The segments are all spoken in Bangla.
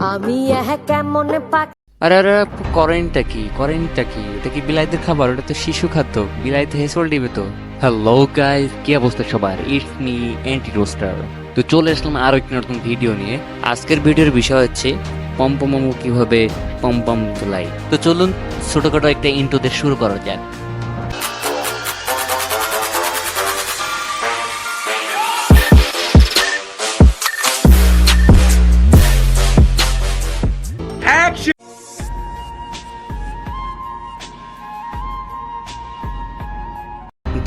আমি কেমন পাক। আরে আরে করেনটা কি ওটা কি বিলাইতের খাবার? ওটা তো শিশু খাদ্য, বিলাইতে হেসল দিবে তো। হ্যালো গাইস, কি অবস্থা সবার? It's me anti roaster. তো চলে আসলাম আরো একটি নতুন ভিডিও নিয়ে। আজকের ভিডিওর বিষয় হচ্ছে পম্পমমো কিভাবে পম্পম তোলাই। তো চলুন ছোটখাটো একটা ইন্ট্রো দিয়ে শুরু করা যাক।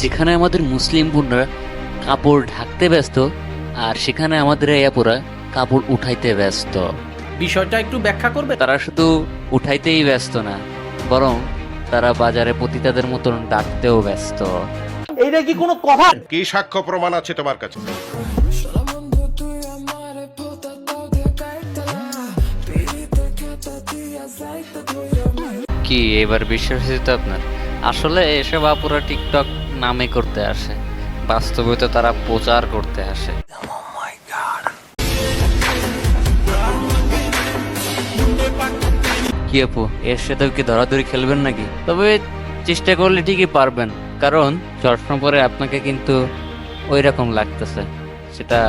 যেখানে আমাদের মুসলিম বোনরা কাপড় ঢাকতে ব্যস্ত, আর সেখানে আমাদের এই আপুরা কাপড় উঠাইতে ব্যস্ত। বিষয়টা একটু ব্যাখ্যা করবে? তারা শুধু উঠাইতেই ব্যস্ত না, বরং তারা বাজারে পতিতাদের মতন ডাকতেও ব্যস্ত। এইটা কি কোনো কথা? কি সাক্ষ্য প্রমাণ আছে তোমার কাছে? কি এবার বিশ্বাস হয়েছে তো আপনার? আসলে এসব আপুরা টিকটক নামে করতে আসে, বাস্তবে তো তারা প্রচার করতে আসে। কি আপু, এর সাথেও কি ধরাধরি খেলবেন নাকি? তবে চেষ্টা করলে ঠিকই পারবেন, কারণ চশমা পরে আপনাকে কিন্তু ওই রকম লাগতেছে, সেটা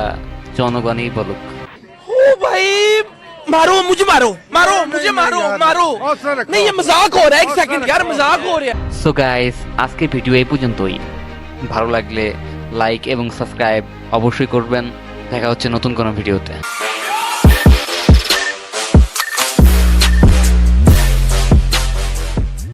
জনগণই বলুক। ओ भाई मारो मुझे मारो नहीं ये मजाक हो रहा है एक सेकंड यार मजाक हो रहा है। সো গাইস, আজকের ভিডিও এই পর্যন্তই। ভালো লাগলে লাইক এবং সাবস্ক্রাইব অবশ্যই করবেন। দেখা হচ্ছে নতুন কোনো ভিডিওতে।